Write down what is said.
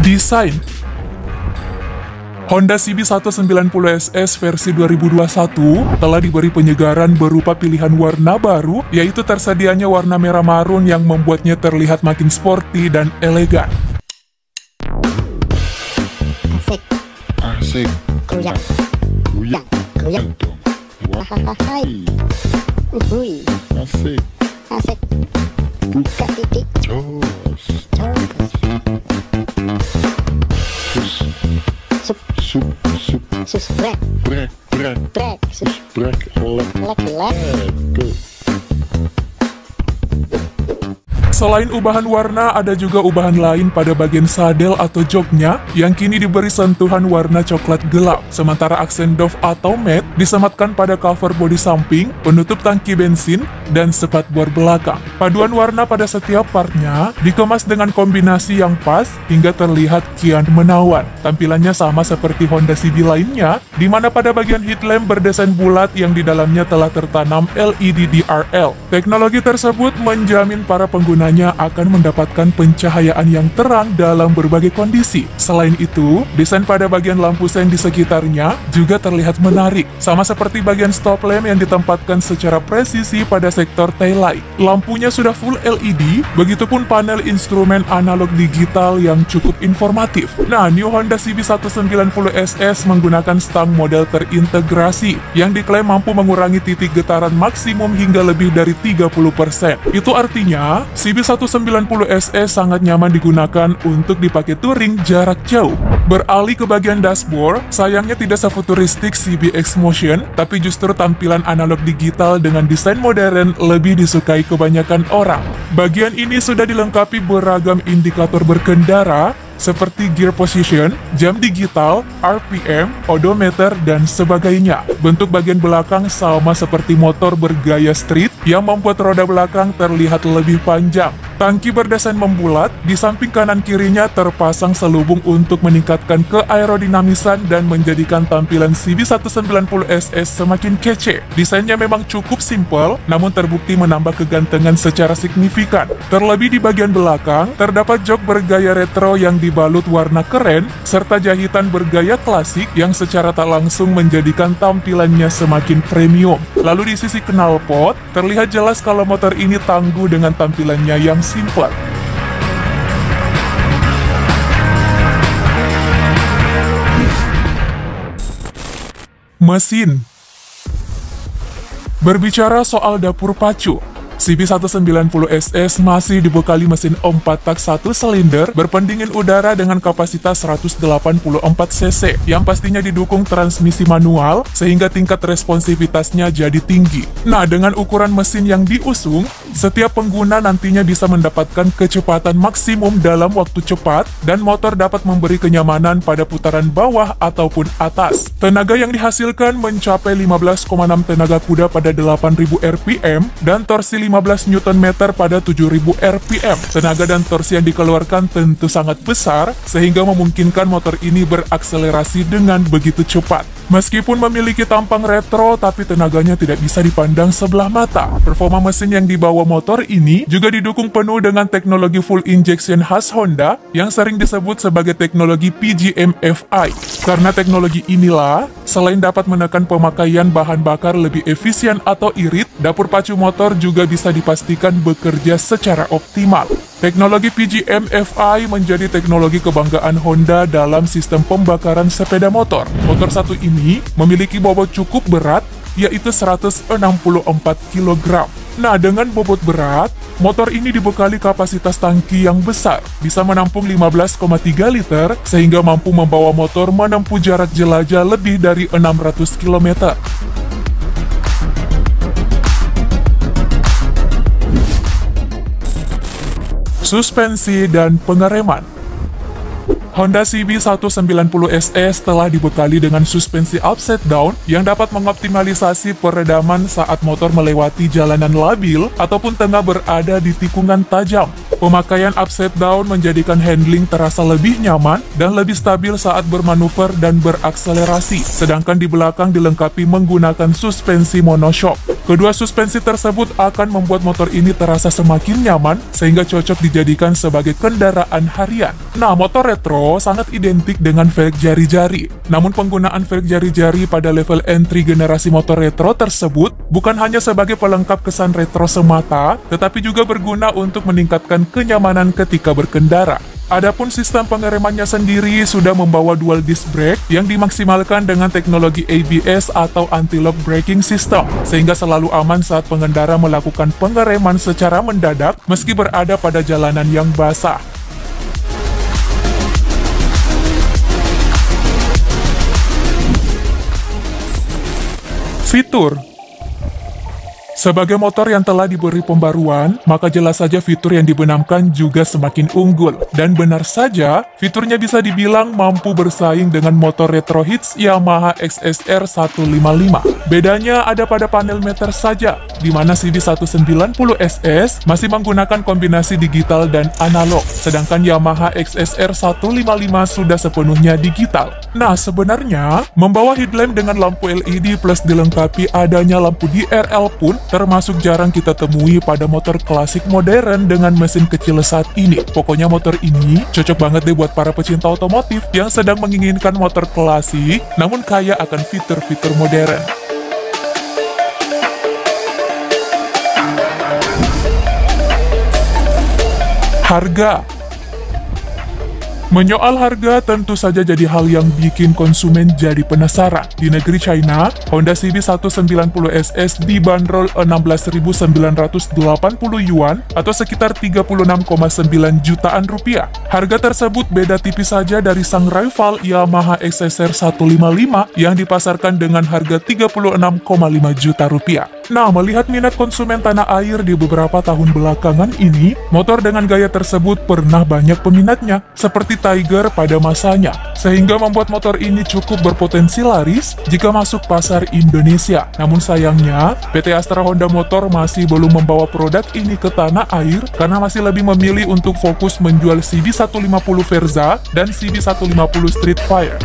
Desain Honda CB190SS versi 2021 telah diberi penyegaran berupa pilihan warna baru, yaitu tersedianya warna merah marun yang membuatnya terlihat makin sporty dan elegan. Asik. Goyang. Goyang. Goyang. Dong. Wah. Hai. Hui. Asik. Asik. Buka. Titik. Jos. Jos. Sus. Sup. Sup. Sus. Brek. Brek. Brek. Sus. Brek. Lek. Lek. Go. Selain ubahan warna, ada juga ubahan lain pada bagian sadel atau joknya yang kini diberi sentuhan warna coklat gelap. Sementara aksen doff atau matte disematkan pada cover bodi samping, penutup tangki bensin, dan spakbor belakang. Paduan warna pada setiap partnya dikemas dengan kombinasi yang pas hingga terlihat kian menawan. Tampilannya sama seperti Honda CB lainnya, di mana pada bagian headlamp berdesain bulat yang di dalamnya telah tertanam LED DRL. Teknologi tersebut menjamin para pengguna akan mendapatkan pencahayaan yang terang dalam berbagai kondisi. Selain itu, desain pada bagian lampu sen di sekitarnya juga terlihat menarik, sama seperti bagian stop lamp yang ditempatkan secara presisi pada sektor taillight. Lampunya sudah full LED, begitupun panel instrumen analog digital yang cukup informatif. Nah, new Honda CB190SS menggunakan stang model terintegrasi yang diklaim mampu mengurangi titik getaran maksimum hingga lebih dari 30%. Itu artinya, CB190SS sangat nyaman digunakan untuk dipakai touring jarak jauh. Beralih ke bagian dashboard, sayangnya tidak sefuturistik CB X-Motion, tapi justru tampilan analog digital dengan desain modern lebih disukai kebanyakan orang. Bagian ini sudah dilengkapi beragam indikator berkendara, seperti gear position, jam digital, RPM, odometer, dan sebagainya. Bentuk bagian belakang sama seperti motor bergaya street yang membuat roda belakang terlihat lebih panjang. Tangki berdesain membulat, di samping kanan kirinya terpasang selubung untuk meningkatkan keaerodinamisan dan menjadikan tampilan CB190SS semakin kece. Desainnya memang cukup simpel, namun terbukti menambah kegantengan secara signifikan. Terlebih di bagian belakang, terdapat jok bergaya retro yang dibalut warna keren, serta jahitan bergaya klasik yang secara tak langsung menjadikan tampilannya semakin premium. Lalu di sisi knalpot, terlihat jelas kalau motor ini tangguh dengan tampilannya yang simple. Mesin. Berbicara soal dapur pacu, CB190SS masih dibekali mesin 4-tak 1 silinder berpendingin udara dengan kapasitas 184 cc yang pastinya didukung transmisi manual sehingga tingkat responsivitasnya jadi tinggi. Nah, dengan ukuran mesin yang diusung, setiap pengguna nantinya bisa mendapatkan kecepatan maksimum dalam waktu cepat dan motor dapat memberi kenyamanan pada putaran bawah ataupun atas. Tenaga yang dihasilkan mencapai 15,6 tenaga kuda pada 8.000 rpm dan torsi 15 Nm pada 7.000 rpm. Tenaga dan torsi yang dikeluarkan tentu sangat besar, sehingga memungkinkan motor ini berakselerasi dengan begitu cepat. Meskipun memiliki tampang retro, tapi tenaganya tidak bisa dipandang sebelah mata. Performa mesin yang dibawa motor ini juga didukung penuh dengan teknologi full injection khas Honda yang sering disebut sebagai teknologi PGM-FI. Karena teknologi inilah, selain dapat menekan pemakaian bahan bakar lebih efisien atau irit, dapur pacu motor juga bisa dipastikan bekerja secara optimal. Teknologi PGM-FI menjadi teknologi kebanggaan Honda dalam sistem pembakaran sepeda motor. Motor satu ini memiliki bobot cukup berat, yaitu 164 kg. Nah, dengan bobot berat, motor ini dibekali kapasitas tangki yang besar, bisa menampung 15,3 liter, sehingga mampu membawa motor menempuh jarak jelajah lebih dari 600 km. Suspensi dan pengereman. Honda CB190SS telah dibekali dengan suspensi upside down yang dapat mengoptimalisasi peredaman saat motor melewati jalanan labil ataupun tengah berada di tikungan tajam. Pemakaian upside down menjadikan handling terasa lebih nyaman dan lebih stabil saat bermanuver dan berakselerasi, sedangkan di belakang dilengkapi menggunakan suspensi monoshock. Kedua suspensi tersebut akan membuat motor ini terasa semakin nyaman sehingga cocok dijadikan sebagai kendaraan harian. Nah, motor retro sangat identik dengan velg jari-jari. Namun penggunaan velg jari-jari pada level entry generasi motor retro tersebut bukan hanya sebagai pelengkap kesan retro semata, tetapi juga berguna untuk meningkatkan kenyamanan ketika berkendara. Adapun sistem pengeremannya sendiri sudah membawa dual disc brake yang dimaksimalkan dengan teknologi ABS atau anti-lock braking system, sehingga selalu aman saat pengendara melakukan pengereman secara mendadak meski berada pada jalanan yang basah. Fitur. Sebagai motor yang telah diberi pembaruan, maka jelas saja fitur yang dibenamkan juga semakin unggul. Dan benar saja, fiturnya bisa dibilang mampu bersaing dengan motor retro hits Yamaha XSR 155. Bedanya ada pada panel meter saja, di mana CB190SS masih menggunakan kombinasi digital dan analog, sedangkan Yamaha XSR 155 sudah sepenuhnya digital. Nah, sebenarnya, membawa headlamp dengan lampu LED plus dilengkapi adanya lampu DRL pun termasuk jarang kita temui pada motor klasik modern dengan mesin kecil saat ini. Pokoknya motor ini cocok banget deh buat para pecinta otomotif yang sedang menginginkan motor klasik namun kaya akan fitur-fitur modern. Harga. Menyoal harga tentu saja jadi hal yang bikin konsumen jadi penasaran. Di negeri China, Honda CB190SS dibanderol 16.980 yuan atau sekitar 36,9 jutaan rupiah. Harga tersebut beda tipis saja dari sang rival Yamaha XSR 155 yang dipasarkan dengan harga 36,5 juta rupiah. Nah, melihat minat konsumen tanah air di beberapa tahun belakangan ini, motor dengan gaya tersebut pernah banyak peminatnya, seperti Tiger pada masanya, sehingga membuat motor ini cukup berpotensi laris jika masuk pasar Indonesia. Namun sayangnya, PT Astra Honda Motor masih belum membawa produk ini ke tanah air karena masih lebih memilih untuk fokus menjual CB150 Verza dan CB150 Streetfire.